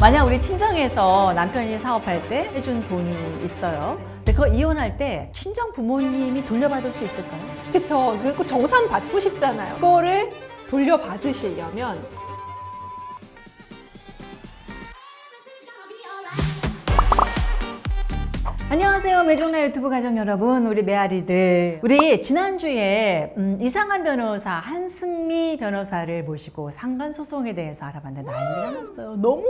만약 우리 친정에서 남편이 사업할 때 해준 돈이 있어요. 근데 그거 이혼할 때 친정 부모님이 돌려받을 수 있을까요? 그쵸. 그거 정산 받고 싶잖아요. 그거를 돌려받으시려면 안녕하세요. 매종나 유튜브 가족 여러분, 우리 메아리들. 우리 지난주에 이상한 변호사 한승미 변호사를 모시고 상간소송에 대해서 알아봤는데 난리가 났어요. 너무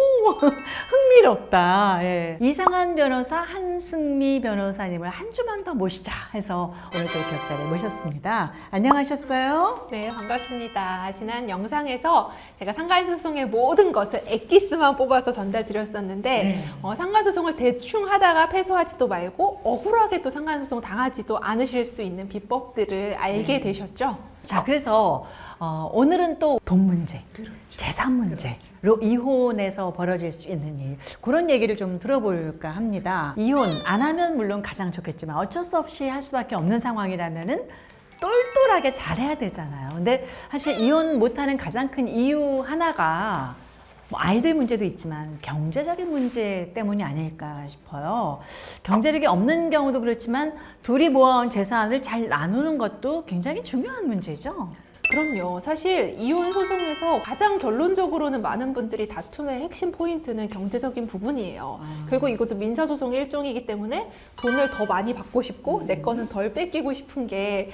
흥미롭다. 예. 이상한 변호사 한승미 변호사님을 한 주만 더 모시자 해서 오늘 또 이렇게 옆자리에 모셨습니다. 안녕하셨어요? 네, 반갑습니다. 지난 영상에서 제가 상간소송의 모든 것을 엑기스만 뽑아서 전달드렸었는데 네. 상간소송을 대충 하다가 패소하지도 말고 억울하게 또 상간소송 당하지도 않으실 수 있는 비법들을 알게 되셨죠? 자, 그래서 오늘은 또 돈 문제, 재산 문제로 이혼에서 벌어질 수 있는 일, 그런 얘기를 좀 들어볼까 합니다. 이혼 안 하면 물론 가장 좋겠지만 어쩔 수 없이 할 수밖에 없는 상황이라면은 똘똘하게 잘해야 되잖아요. 근데 사실 이혼 못하는 가장 큰 이유 하나가 뭐 아이들 문제도 있지만 경제적인 문제 때문이 아닐까 싶어요. 경제력이 없는 경우도 그렇지만 둘이 모아온 재산을 잘 나누는 것도 굉장히 중요한 문제죠. 그럼요. 사실 이혼 소송에서 가장 결론적으로는 많은 분들이 다툼의 핵심 포인트는 경제적인 부분이에요. 결국 이것도 민사소송의 일종이기 때문에 돈을 더 많이 받고 싶고 내 거는 덜 뺏기고 싶은 게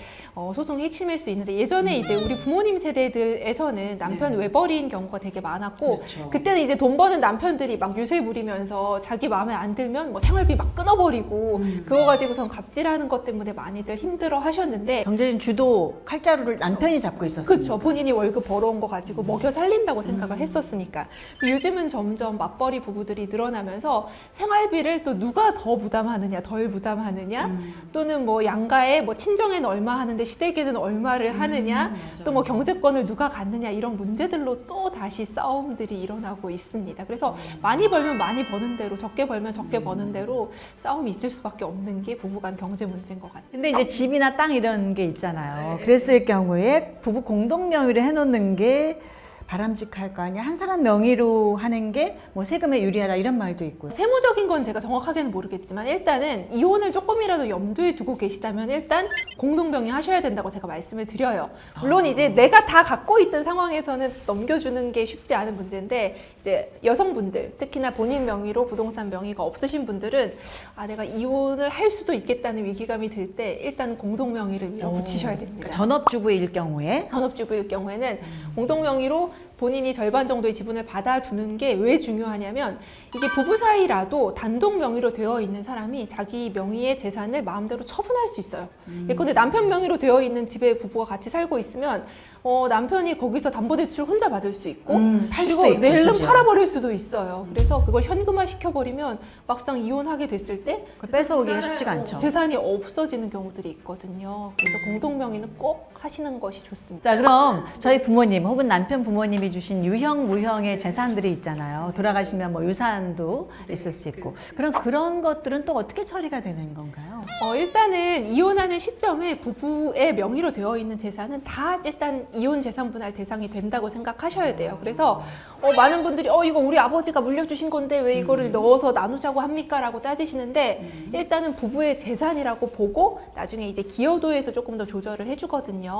소송의 핵심일 수 있는데, 예전에 이제 우리 부모님 세대들에서는 남편 외벌이인 경우가 되게 많았고, 그렇죠. 그때는 이제 돈 버는 남편들이 막 유세 부리면서 자기 마음에 안 들면 뭐 생활비 막 끊어버리고 그거 가지고선 갑질하는 것 때문에 많이들 힘들어 하셨는데, 경제적인 주도 칼자루를 남편이 잡고 있었어요. 그렇죠. 본인이 월급 벌어온 거 가지고 먹여 살린다고 생각을 했었으니까. 요즘은 점점 맞벌이 부부들이 늘어나면서 생활비를 또 누가 더 부담하느냐, 덜 부담하느냐, 또는 뭐 양가에 뭐 친정에는 얼마 하는데 시댁에는 얼마를 하느냐, 또 뭐 경제권을 누가 갖느냐, 이런 문제들로 또 다시 싸움들이 일어나고 있습니다. 그래서 많이 벌면 많이 버는 대로, 적게 벌면 적게 버는 대로 싸움이 있을 수밖에 없는 게 부부간 경제 문제인 것 같아요. 근데 이제 집이나 땅 이런 게 있잖아요. 그랬을 경우에 부부 공동 명의로 해놓는 게 바람직할 거 아니야? 한 사람 명의로 하는 게 뭐 세금에 유리하다 이런 말도 있고. 세무적인 건 제가 정확하게는 모르겠지만 일단은 이혼을 조금이라도 염두에 두고 계시다면 일단 공동명의 하셔야 된다고 제가 말씀을 드려요. 물론 이제 내가 다 갖고 있던 상황에서는 넘겨주는 게 쉽지 않은 문제인데, 이제 여성분들, 특히나 본인 명의로 부동산 명의가 없으신 분들은 내가 이혼을 할 수도 있겠다는 위기감이 들 때 일단 공동명의를 밀어붙이셔야 됩니다. 전업주부일 경우에 전업주부일 경우에는 공동명의로 본인이 절반 정도의 지분을 받아두는 게 왜 중요하냐면, 이게 부부 사이라도 단독 명의로 되어 있는 사람이 자기 명의의 재산을 마음대로 처분할 수 있어요. 예컨대 남편 명의로 되어 있는 집에 부부가 같이 살고 있으면 남편이 거기서 담보대출 혼자 받을 수 있고, 팔 그리고 수도 있고, 내일은 그죠? 팔아버릴 수도 있어요. 그래서 그걸 현금화 시켜버리면 막상 이혼하게 됐을 때 그걸 뺏어오기가 쉽지가 않죠. 재산이 없어지는 경우들이 있거든요. 그래서 공동명의는 꼭 하시는 것이 좋습니다. 자, 그럼 저희 부모님 혹은 남편 부모님이 주신 유형, 무형의 재산들이 있잖아요. 돌아가시면 뭐 유산도 있을 수 있고. 그런 것들은 또 어떻게 처리가 되는 건가요? 일단은 이혼하는 시점에 부부의 명의로 되어 있는 재산은 다 일단 이혼 재산 분할 대상이 된다고 생각하셔야 돼요. 그래서 많은 분들이 이거 우리 아버지가 물려주신 건데 왜 이거를 넣어서 나누자고 합니까? 라고 따지시는데, 일단은 부부의 재산이라고 보고 나중에 이제 기여도에서 조금 더 조절을 해주거든요.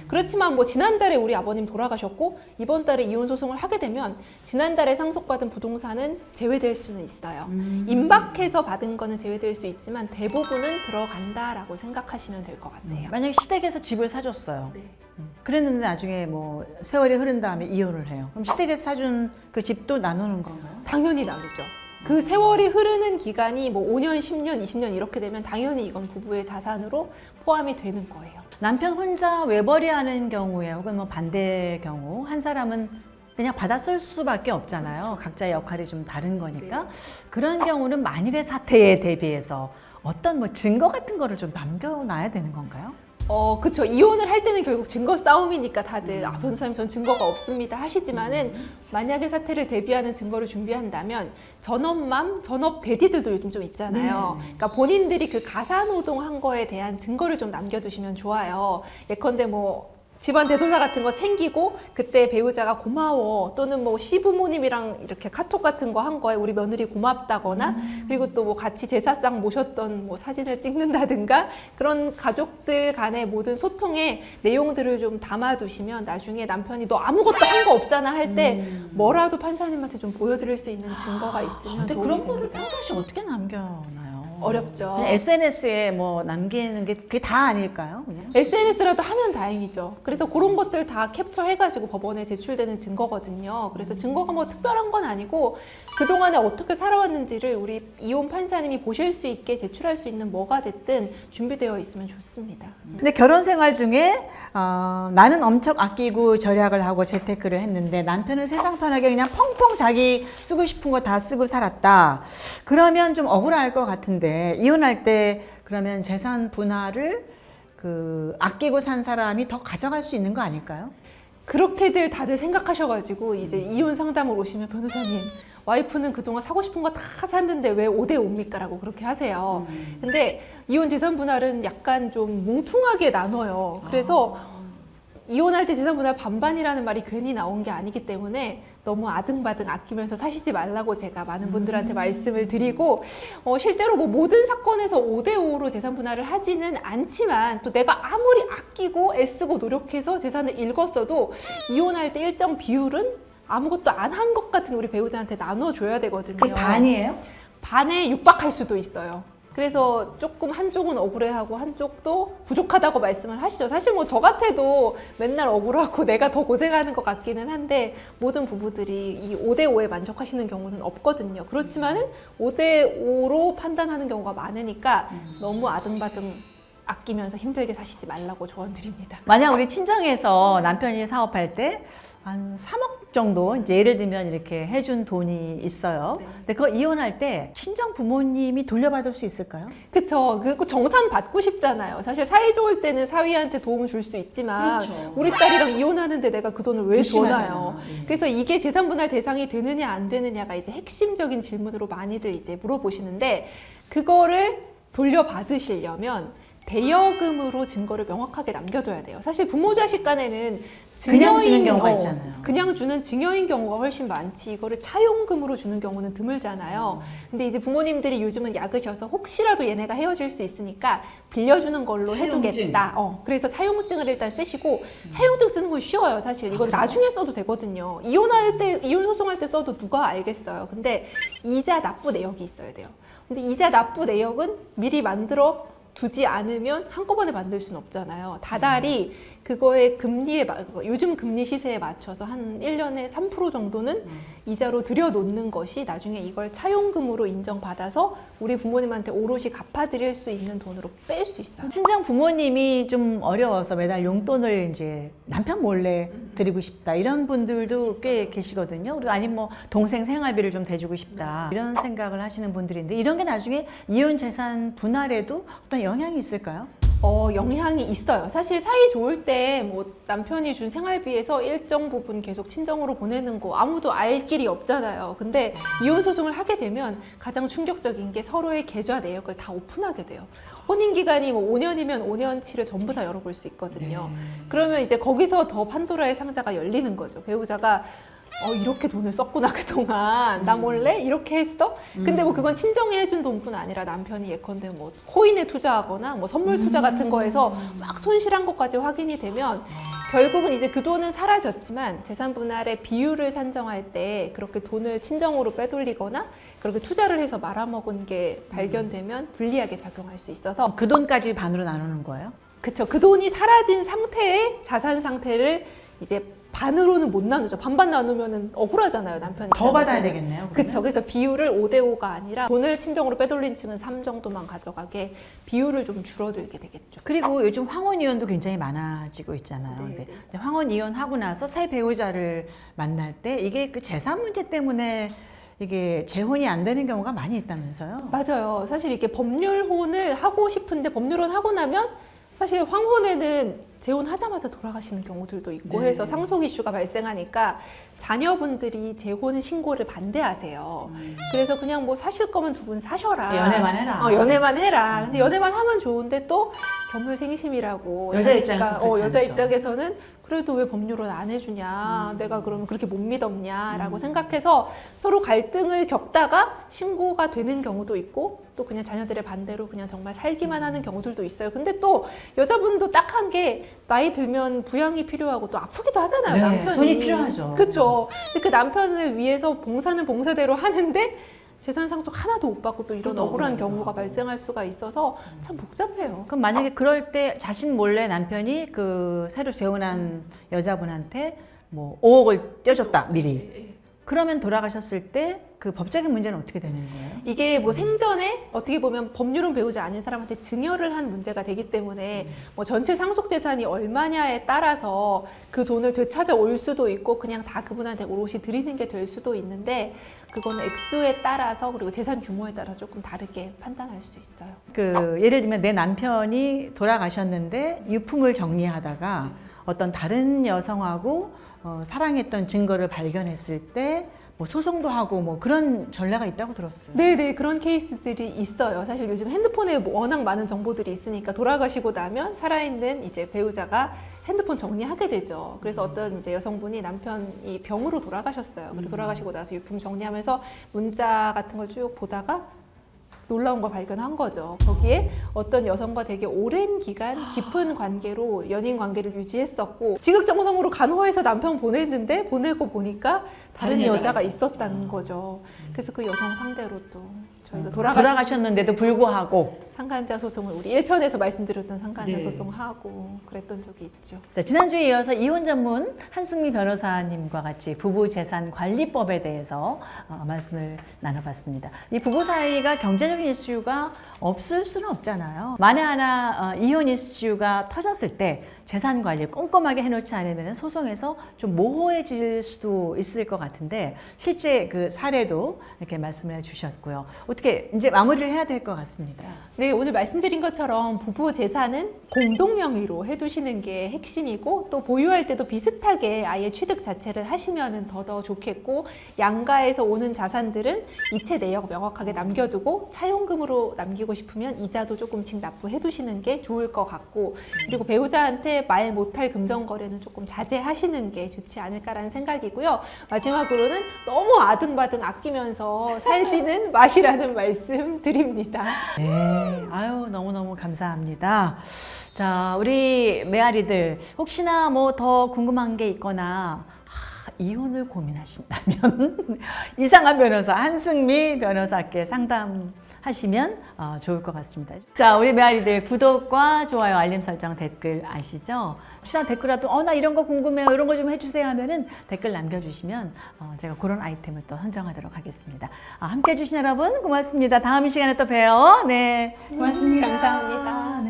그렇지만 뭐 지난달에 우리 아버님 돌아가셨고 이번 달에 이혼 소송을 하게 되면 지난달에 상속받은 부동산은 제외될 수는 있어요. 임박해서 받은 거는 제외될 수 있지만 대부분은 들어간다라고 생각하시면 될 것 같아요. 만약에 시댁에서 집을 사줬어요. 네. 그랬는데 나중에 뭐 세월이 흐른 다음에 이혼을 해요. 그럼 시댁에서 사준 그 집도 나누는 건가요? 당연히 나누죠. 그 세월이 흐르는 기간이 뭐 5년, 10년, 20년 이렇게 되면 당연히 이건 부부의 자산으로 포함이 되는 거예요. 남편 혼자 외벌이 하는 경우에 혹은 뭐 반대의 경우 한 사람은 그냥 받아 쓸 수밖에 없잖아요. 각자의 역할이 좀 다른 거니까. 그런 경우는 만일의 사태에 대비해서 어떤 뭐 증거 같은 거를 좀 남겨놔야 되는 건가요? 그쵸. 이혼을 할 때는 결국 증거 싸움이니까 다들 변호사님 전 증거가 없습니다 하시지만은, 만약에 사태를 대비하는 증거를 준비한다면 전업맘, 전업 대디들도 요즘 좀 있잖아요. 그러니까 본인들이 그 가사노동 한 거에 대한 증거를 좀 남겨두시면 좋아요. 예컨대 뭐 집안 대소사 같은 거 챙기고 그때 배우자가 고마워 또는 뭐 시부모님이랑 이렇게 카톡 같은 거 한 거에 우리 며느리 고맙다거나 그리고 또 뭐 같이 제사상 모셨던 뭐 사진을 찍는다든가 그런 가족들 간의 모든 소통의 내용들을 좀 담아두시면 나중에 남편이 너 아무것도 한 거 없잖아 할 때 뭐라도 판사님한테 좀 보여드릴 수 있는 증거가 있으면 근데 도움이 그런 거를 됩니다. 평상시 어떻게 남겨놔요? 어렵죠. 그냥 SNS에 뭐 남기는 게 그게 다 아닐까요? 그냥? SNS라도 하면 다행이죠. 그래서 그런 것들 다 캡처해가지고 법원에 제출되는 증거거든요. 그래서 증거가 뭐 특별한 건 아니고 그동안에 어떻게 살아왔는지를 우리 이혼 판사님이 보실 수 있게 제출할 수 있는 뭐가 됐든 준비되어 있으면 좋습니다. 근데 결혼 생활 중에 나는 엄청 아끼고 절약을 하고 재테크를 했는데 남편은 세상 편하게 그냥 펑펑 자기 쓰고 싶은 거 다 쓰고 살았다. 그러면 좀 억울할 것 같은데 이혼할 때 그러면 재산 분할을 그 아끼고 산 사람이 더 가져갈 수 있는 거 아닐까요? 그렇게들 다들 생각하셔가지고 이제 이혼 상담을 오시면 변호사님 와이프는 그동안 사고 싶은 거 다 샀는데 왜 5대5입니까? 라고 그렇게 하세요. 근데 이혼 재산 분할은 약간 좀 뭉퉁하게 나눠요. 그래서 이혼할 때 재산 분할 반반이라는 말이 괜히 나온 게 아니기 때문에 너무 아등바등 아끼면서 사시지 말라고 제가 많은 분들한테 말씀을 드리고 실제로 뭐 모든 사건에서 5대5로 재산 분할을 하지는 않지만 또 내가 아무리 아끼고 애쓰고 노력해서 재산을 읽었어도 이혼할 때 일정 비율은 아무것도 안 한 것 같은 우리 배우자한테 나눠줘야 되거든요. 그게 반이에요? 반에 육박할 수도 있어요. 그래서 조금 한쪽은 억울해하고 한쪽도 부족하다고 말씀을 하시죠. 사실 뭐 저 같아도 맨날 억울하고 내가 더 고생하는 것 같기는 한데 모든 부부들이 이 5대5에 만족하시는 경우는 없거든요. 그렇지만은 5대5로 판단하는 경우가 많으니까 너무 아등바등 아끼면서 힘들게 사시지 말라고 조언드립니다. 만약 우리 친정에서 남편이 사업할 때 한 3억 정도 이제 예를 들면 이렇게 해준 돈이 있어요. 네. 근데 그거 이혼할 때 친정 부모님이 돌려받을 수 있을까요? 그쵸. 그 정산 받고 싶잖아요. 사실 사이 좋을 때는 사위한테 도움을 줄 수 있지만 그렇죠. 우리 딸이랑 이혼하는데 내가 그 돈을 왜 줘나요? 괘씸하잖아. 예. 그래서 이게 재산분할 대상이 되느냐 안 되느냐가 이제 핵심적인 질문으로 많이들 이제 물어보시는데 그거를 돌려받으시려면 대여금으로 증거를 명확하게 남겨둬야 돼요. 사실 부모 자식 간에는 그냥 주는 경우가 있잖아요. 그냥 주는 증여인 경우가 훨씬 많지 이거를 차용금으로 주는 경우는 드물잖아요. 근데 이제 부모님들이 요즘은 약으셔서 혹시라도 얘네가 헤어질 수 있으니까 빌려주는 걸로 차용증. 해두겠다. 그래서 차용증을 일단 쓰시고 차용증 쓰는 건 쉬워요. 사실 이건 나중에 써도 되거든요. 이혼할 때 이혼 소송할 때 써도 누가 알겠어요. 근데 이자 납부 내역이 있어야 돼요. 근데 이자 납부 내역은 미리 만들어 두지 않으면 한꺼번에 만들 수는 없잖아요. 다달이 그거의 금리에 요즘 금리 시세에 맞춰서 한 1년에 3% 정도는 이자로 들여놓는 것이 나중에 이걸 차용금으로 인정받아서 우리 부모님한테 오롯이 갚아드릴 수 있는 돈으로 뺄 수 있어요. 친정 부모님이 좀 어려워서 매달 용돈을 이제 남편 몰래 드리고 싶다 이런 분들도 꽤 계시거든요. 그리고 아니면 뭐 동생 생활비를 좀 대주고 싶다 이런 생각을 하시는 분들인데 이런 게 나중에 이혼 재산 분할에도 어떤 영향이 있을까요? 영향이 있어요. 사실 사이 좋을 때 뭐 남편이 준 생활비에서 일정 부분 계속 친정으로 보내는 거 아무도 알 길이 없잖아요. 근데 이혼 소송을 하게 되면 가장 충격적인 게 서로의 계좌 내역을 다 오픈하게 돼요. 혼인 기간이 뭐 5년이면 5년치를 전부 다 열어볼 수 있거든요. 그러면 이제 거기서 더 판도라의 상자가 열리는 거죠. 배우자가 이렇게 돈을 썼구나 그동안 나 몰래 이렇게 했어? 근데 뭐 그건 친정이 해준 돈뿐 아니라 남편이 예컨대 뭐 코인에 투자하거나 뭐 선물 투자 같은 거에서 막 손실한 것까지 확인이 되면 결국은 이제 그 돈은 사라졌지만 재산 분할의 비율을 산정할 때 그렇게 돈을 친정으로 빼돌리거나 그렇게 투자를 해서 말아먹은 게 발견되면 불리하게 작용할 수 있어서 그 돈까지 반으로 나누는 거예요? 그쵸. 그 돈이 사라진 상태의 자산 상태를 이제 반으로는 못 나누죠. 반반 나누면 억울하잖아요, 남편이. 더 받아야 되겠네요. 그쵸. 그래서 비율을 5대5가 아니라 돈을 친정으로 빼돌린 층은 3 정도만 가져가게 비율을 좀 줄어들게 되겠죠. 그리고 요즘 황혼 이혼도 굉장히 많아지고 있잖아요. 네, 근데 황혼 이혼하고 나서 새 배우자를 만날 때 이게 그 재산 문제 때문에 이게 재혼이 안 되는 경우가 많이 있다면서요? 맞아요. 사실 이게 법률혼을 하고 싶은데 법률혼 하고 나면 사실 황혼에는 재혼하자마자 돌아가시는 경우들도 있고 해서 상속 이슈가 발생하니까 자녀분들이 재혼 신고를 반대하세요. 그래서 그냥 뭐 사실 거면 두 분 사셔라. 연애만 해라. 연애만 해라. 근데 연애만 하면 좋은데 또 겸물생심이라고 여자 입장에서 자기가, 그렇지 여자 않죠. 입장에서는 그래도 왜 법률은 안 해주냐, 내가 그러면 그렇게 못 믿었냐라고 생각해서 서로 갈등을 겪다가 신고가 되는 경우도 있고 또 그냥 자녀들의 반대로 그냥 정말 살기만 하는 경우들도 있어요. 근데 또 여자분도 딱한 게 나이 들면 부양이 필요하고 또 아프기도 하잖아요. 네, 남편이. 돈이 필요하죠. 그렇죠. 근데 그 남편을 위해서 봉사는 봉사대로 하는데 재산 상속 하나도 못 받고 또 이런 또 억울한 억울하기도 경우가 하고. 발생할 수가 있어서 참 복잡해요. 그럼 만약에 그럴 때 자신 몰래 남편이 그 새로 재혼한 여자분한테 뭐 5억을 떼줬다 미리. 그러면 돌아가셨을 때 그 법적인 문제는 어떻게 되는 거예요? 이게 뭐 생전에 어떻게 보면 법률은 배우지 않은 사람한테 증여를 한 문제가 되기 때문에 뭐 전체 상속 재산이 얼마냐에 따라서 그 돈을 되찾아올 수도 있고 그냥 다 그분한테 오롯이 드리는 게 될 수도 있는데 그거는 액수에 따라서 그리고 재산 규모에 따라 조금 다르게 판단할 수 있어요. 그 예를 들면 내 남편이 돌아가셨는데 유품을 정리하다가 어떤 다른 여성하고 사랑했던 증거를 발견했을 때 뭐 소송도 하고 뭐 그런 전례가 있다고 들었어요. 네네, 그런 케이스들이 있어요. 사실 요즘 핸드폰에 워낙 많은 정보들이 있으니까 돌아가시고 나면 살아있는 이제 배우자가 핸드폰 정리하게 되죠. 그래서 어떤 이제 여성분이 남편이 병으로 돌아가셨어요. 그리고 돌아가시고 나서 유품 정리하면서 문자 같은 걸 쭉 보다가 놀라운 걸 발견한 거죠. 거기에 어떤 여성과 되게 오랜 기간 깊은 관계로 연인 관계를 유지했었고 지극정성으로 간호해서 남편 보냈는데 보내고 보니까 다른 다른 여자가 여자가 있었다. 있었다는 거죠. 그래서 그 여성 상대로 또 저희가 돌아가셨는데도 불구하고 상간자 소송을 우리 1편에서 말씀드렸던 상간자 네. 소송하고 그랬던 적이 있죠. 자, 지난주에 이어서 이혼 전문 한승미 변호사님과 같이 부부 재산 관리법에 대해서 말씀을 나눠봤습니다. 이 부부 사이가 경제적인 이슈가 없을 수는 없잖아요. 만에 하나 이혼 이슈가 터졌을 때 재산 관리 꼼꼼하게 해놓지 않으면 소송에서 좀 모호해질 수도 있을 것 같은데 실제 그 사례도 이렇게 말씀을 해주셨고요. 어떻게 이제 마무리를 해야 될 것 같습니다. 네, 오늘 말씀드린 것처럼 부부 재산은 공동 명의로 해두시는 게 핵심이고 또 보유할 때도 비슷하게 아예 취득 자체를 하시면 더 좋겠고 양가에서 오는 자산들은 이체 내역 명확하게 남겨두고 차용금으로 남기고 싶으면 이자도 조금씩 납부해 두시는 게 좋을 것 같고 그리고 배우자한테 말 못할 금전 거래는 조금 자제하시는 게 좋지 않을까라는 생각이고요. 마지막으로는 너무 아등바등 아끼면서 살지는 마시라는 말씀 드립니다. 네, 아유 너무너무 감사합니다. 자, 우리 메아리들 혹시나 뭐 더 궁금한 게 있거나 이혼을 고민하신다면 이상한 변호사 한승미 변호사께 상담하시면 좋을 것 같습니다. 자, 우리 메아리들 구독과 좋아요, 알림 설정, 댓글 아시죠? 혹시나 댓글라도 나 이런 거 궁금해요, 이런 거 좀 해주세요 하면은 댓글 남겨주시면 제가 그런 아이템을 또 선정하도록 하겠습니다. 함께 해주신 여러분 고맙습니다. 다음 시간에 또 봬요. 네, 고맙습니다. 감사합니다.